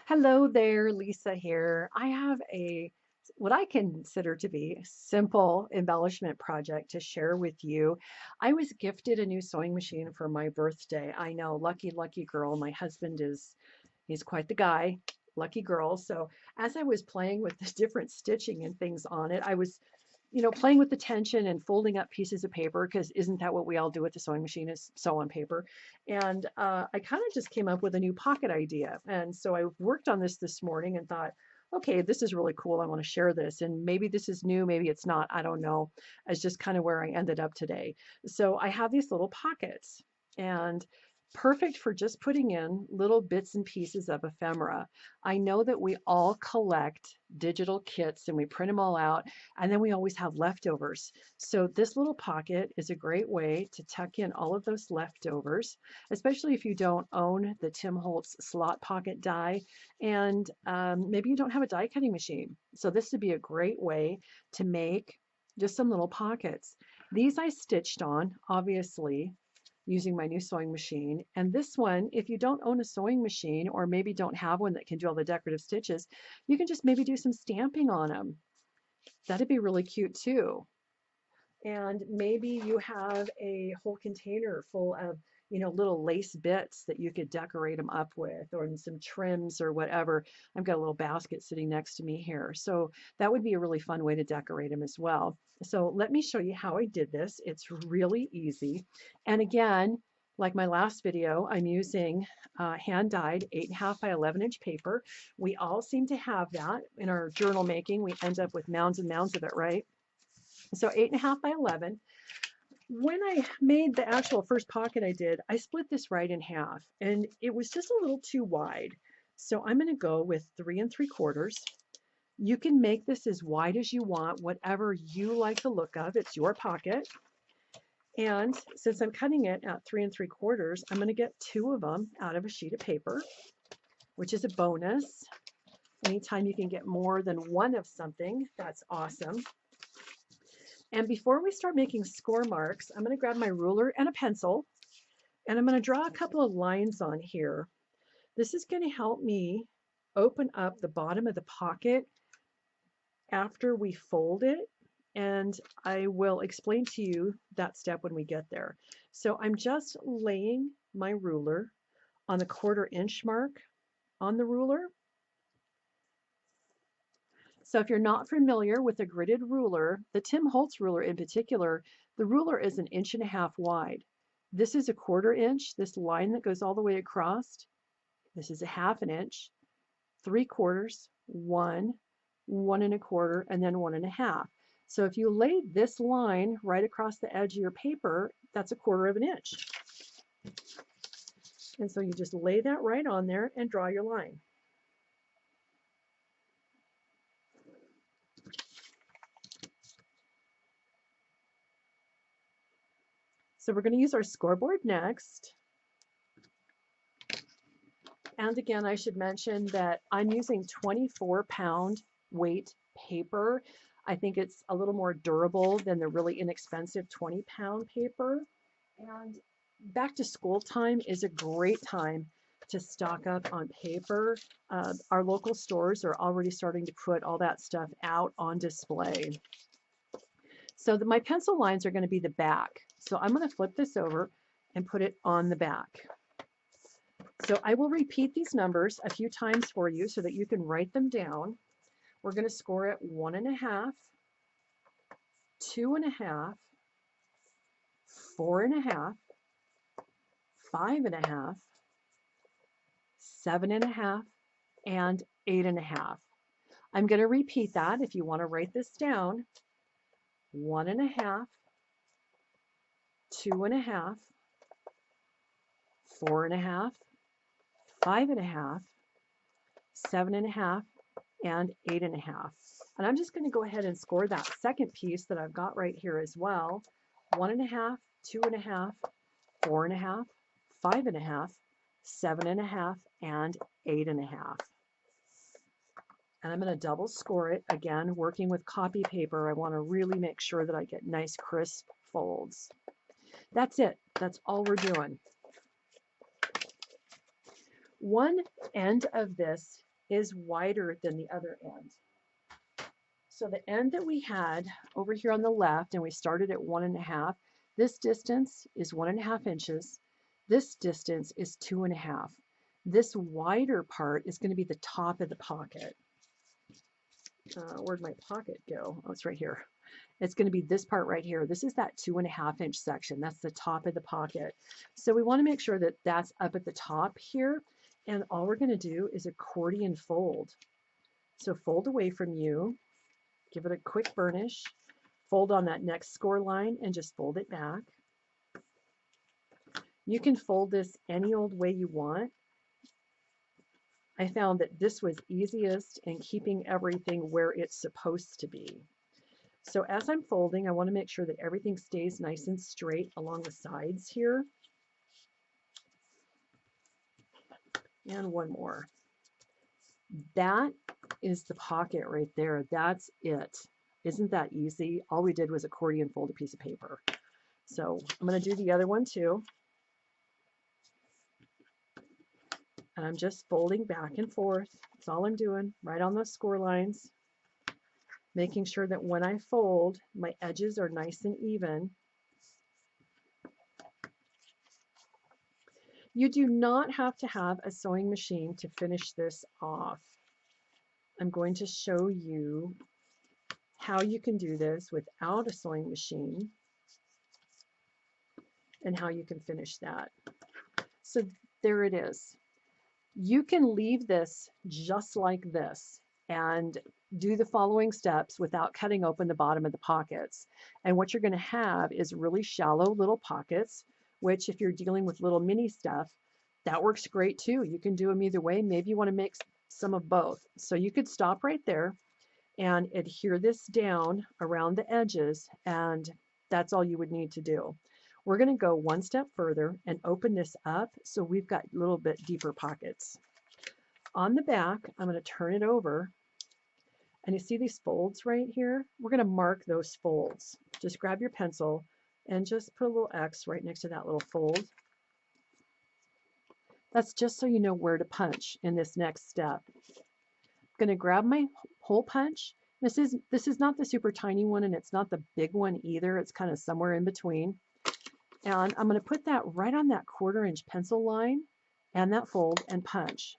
Hello there, Lisa here. I have what I consider to be a simple embellishment project to share with you. I was gifted a new sewing machine for my birthday. I know, lucky, lucky girl. My husband he's quite the guy, lucky girl. So as I was playing with the different stitching and things on it, I was playing with the tension and folding up pieces of paper because isn't that what we all do with the sewing machine is sew on paper? And I kind of just came up with a new pocket idea. And so I worked on this morning and thought, okay, this is really cool. I want to share this. And maybe this is new, maybe it's not. I don't know. It's just kind of where I ended up today. So I have these little pockets and perfect for just putting in little bits and pieces of ephemera. I know that we all collect digital kits and we print them all out and then we always have leftovers. So this little pocket is a great way to tuck in all of those leftovers, especially if you don't own the Tim Holtz slot pocket die and maybe you don't have a die cutting machine. So this would be a great way to make just some little pockets. These I stitched on, obviously, using my new sewing machine. And this one, if you don't own a sewing machine or maybe don't have one that can do all the decorative stitches, you can just maybe do some stamping on them. That'd be really cute too. And maybe you have a whole container full of, little lace bits that you could decorate them up with, or some trims or whatever. I've got a little basket sitting next to me here. So that would be a really fun way to decorate them as well. So let me show you how I did this. It's really easy. And again, like my last video, I'm using hand dyed 8.5 by 11-inch paper. We all seem to have that in our journal making. We end up with mounds and mounds of it, right? So 8.5 by 11. When I made the actual first pocket I did, I split this right in half and it was just a little too wide. So I'm going to go with 3 3/4. You can make this as wide as you want, whatever you like the look of. It's your pocket. And since I'm cutting it at 3 3/4, I'm going to get 2 of them out of a sheet of paper, which is a bonus. Anytime you can get more than one of something, that's awesome. And before we start making score marks, I'm going to grab my ruler and a pencil, and I'm going to draw a couple of lines on here. This is going to help me open up the bottom of the pocket after we fold it, and I will explain to you that step when we get there. So I'm just laying my ruler on the 1/4 inch mark on the ruler. So if you're not familiar with a gridded ruler, the Tim Holtz ruler in particular, the ruler is 1.5 inches wide. This is a 1/4 inch, this line that goes all the way across. This is 1/2 inch, 3/4, 1, 1 1/4, and then 1 1/2. So if you lay this line right across the edge of your paper, that's 1/4 inch. And so you just lay that right on there and draw your line. So we're going to use our scoreboard next. And again, I should mention that I'm using 24-pound weight paper. I think it's a little more durable than the really inexpensive 20-pound paper. And back to school time is a great time to stock up on paper. Our local stores are already starting to put all that stuff out on display. So my pencil lines are going to be the back. So I'm going to flip this over and put it on the back. So I will repeat these numbers a few times for you so that you can write them down. We're going to score at 1.5, 2.5, 4.5, 5.5, 7.5, and 8.5. I'm going to repeat that if you want to write this down. 1.5, 2.5, 4.5, 5.5, 7.5, and 8.5. And I'm just going to go ahead and score that second piece that I've got right here as well. 1.5, 2.5, 4.5, 5.5, 7.5, and 8.5. And I'm going to double score it. Again, working with copy paper, I want to really make sure that I get nice crisp folds. That's it. That's all we're doing. One end of this is wider than the other end. So the end that we had over here on the left, and we started at 1.5, this distance is 1.5 inches. This distance is 2.5. This wider part is going to be the top of the pocket. Where'd my pocket go? Oh, it's right here. It's going to be this part right here. This is that 2.5 inch section. That's the top of the pocket. So we want to make sure that that's up at the top here. And all we're going to do is accordion fold. So fold away from you, give it a quick burnish, fold on that next score line and just fold it back. You can fold this any old way you want. I found that this was easiest in keeping everything where it's supposed to be. So as I'm folding, I want to make sure that everything stays nice and straight along the sides here. And one more. That is the pocket right there. That's it. Isn't that easy? All we did was accordion fold a piece of paper. So I'm going to do the other one too. And I'm just folding back and forth. That's all I'm doing, right on those score lines. Making sure that when I fold, my edges are nice and even. You do not have to have a sewing machine to finish this off. I'm going to show you how you can do this without a sewing machine and how you can finish that. So there it is. You can leave this just like this and do the following steps without cutting open the bottom of the pockets. And what you're going to have is really shallow little pockets, which if you're dealing with little mini stuff, that works great too. You can do them either way. Maybe you want to make some of both. So you could stop right there and adhere this down around the edges, and that's all you would need to do. We're going to go one step further and open this up so we've got a little bit deeper pockets. On the back, I'm going to turn it over, and you see these folds right here? We're going to mark those folds. Just grab your pencil and just put a little X right next to that little fold. That's just so you know where to punch in this next step. I'm going to grab my hole punch. This is not the super tiny one, and it's not the big one either. It's kind of somewhere in between. And I'm going to put that right on that 1/4 inch pencil line and that fold and punch.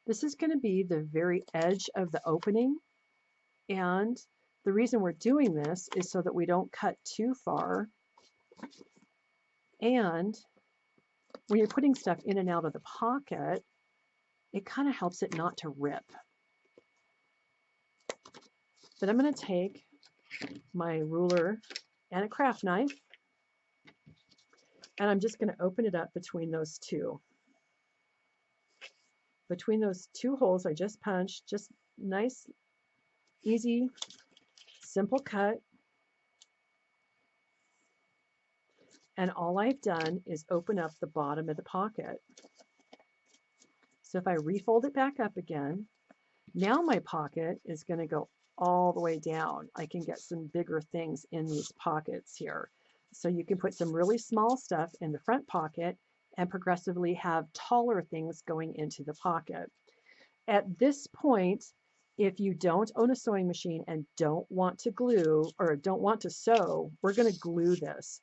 This is going to be the very edge of the opening. And the reason we're doing this is so that we don't cut too far. And when you're putting stuff in and out of the pocket, it kind of helps it not to rip. Then I'm going to take my ruler and a craft knife, and I'm just going to open it up between those two. Between those two holes I just punched, just nice, easy, simple cut. And all I've done is open up the bottom of the pocket. So if I refold it back up again, now my pocket is going to go all the way down. I can get some bigger things in these pockets here. So you can put some really small stuff in the front pocket and progressively have taller things going into the pocket. At this point, if you don't own a sewing machine and don't want to glue or don't want to sew, we're going to glue this.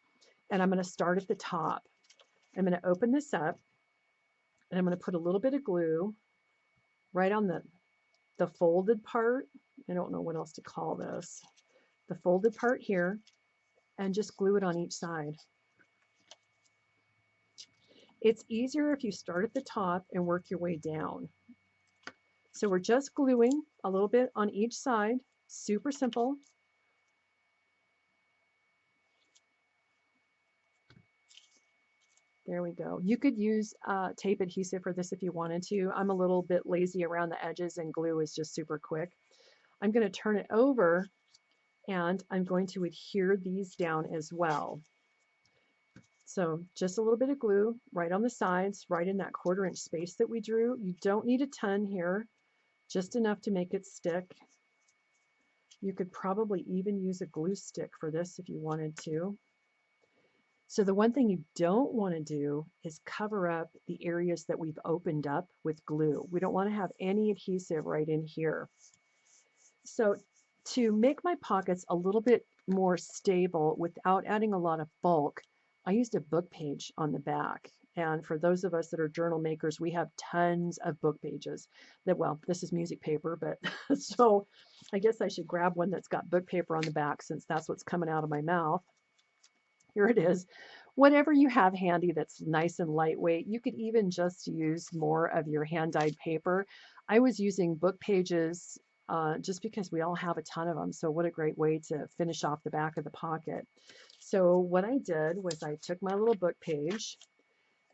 And I'm going to start at the top. I'm going to open this up and I'm going to put a little bit of glue right on the folded part. I don't know what else to call this. The folded part here, and just glue it on each side. It's easier if you start at the top and work your way down. So we're just gluing a little bit on each side. Super simple. There we go. You could use tape adhesive for this if you wanted to. I'm a little bit lazy around the edges, and glue is just super quick. I'm going to turn it over, and I'm going to adhere these down as well. So just a little bit of glue right on the sides, right in that 1/4 inch space that we drew. You don't need a ton here, just enough to make it stick. You could probably even use a glue stick for this if you wanted to. So the one thing you don't want to do is cover up the areas that we've opened up with glue. We don't want to have any adhesive right in here. So to make my pockets a little bit more stable without adding a lot of bulk, I used a book page on the back. And for those of us that are journal makers, we have tons of book pages that, well, this is music paper, but so I guess I should grab one that's got book paper on the back since that's what's coming out of my mouth. Here it is. Whatever you have handy that's nice and lightweight, you could even just use more of your hand-dyed paper. I was using book pages just because we all have a ton of them. So what a great way to finish off the back of the pocket. So what I did was I took my little book page,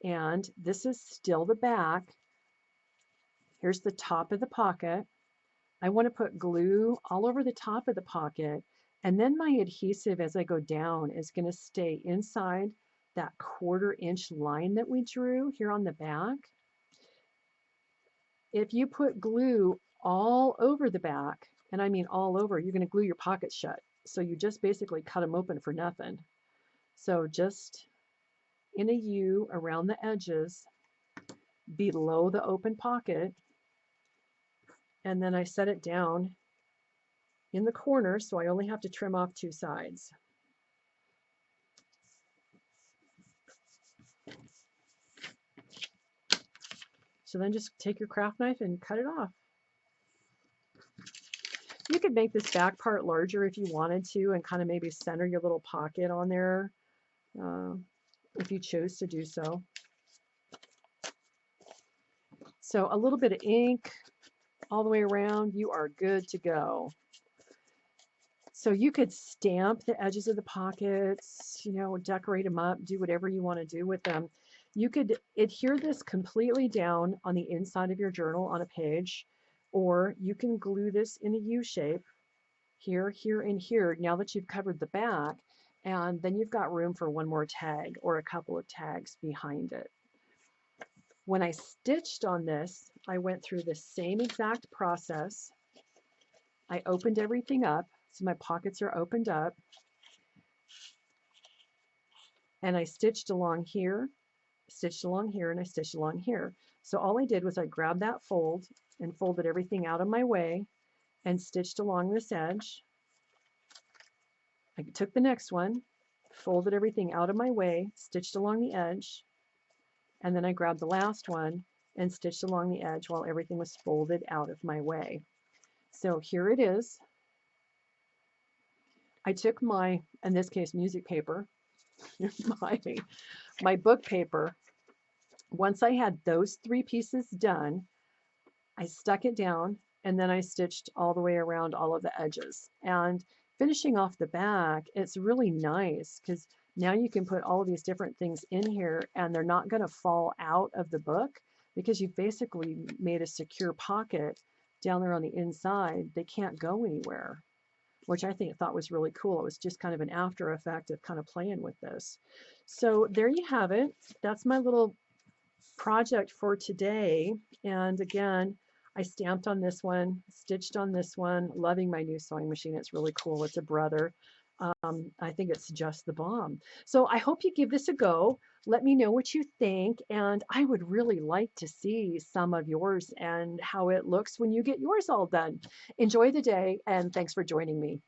and this is still the back. Here's the top of the pocket. I want to put glue all over the top of the pocket, and then my adhesive as I go down is going to stay inside that 1/4 inch line that we drew here on the back. If you put glue all over the back, and I mean all over, you're going to glue your pockets shut. So you just basically cut them open for nothing. So just in a U around the edges below the open pocket, and then I set it down in the corner, so I only have to trim off 2 sides. So then just take your craft knife and cut it off. You could make this back part larger if you wanted to and kind of maybe center your little pocket on there if you chose to do so. So a little bit of ink all the way around, you are good to go. So you could stamp the edges of the pockets, you know, decorate them up, do whatever you want to do with them. You could adhere this completely down on the inside of your journal on a page, or you can glue this in a U shape here, here, and here now that you've covered the back, and then you've got room for one more tag or a couple of tags behind it. When I stitched on this, I went through the same exact process. I opened everything up, so my pockets are opened up, and I stitched along here, stitched along here, and I stitched along here. So all I did was I grabbed that fold and folded everything out of my way and stitched along this edge. I took the next one, folded everything out of my way, stitched along the edge, and then I grabbed the last one and stitched along the edge while everything was folded out of my way. So here it is. I took my, in this case, music paper, my book paper. Once I had those 3 pieces done, I stuck it down and then I stitched all the way around all of the edges. And finishing off the back, it's really nice because now you can put all of these different things in here and they're not going to fall out of the book because you've basically made a secure pocket down there on the inside. They can't go anywhere, which I thought was really cool. It was just kind of an after effect of kind of playing with this. So there you have it. That's my little project for today. And again, I stamped on this one, stitched on this one, loving my new sewing machine. It's really cool. It's a brother. I think it's just the bomb. So I hope you give this a go. Let me know what you think. And I would really like to see some of yours and how it looks when you get yours all done. Enjoy the day, and thanks for joining me.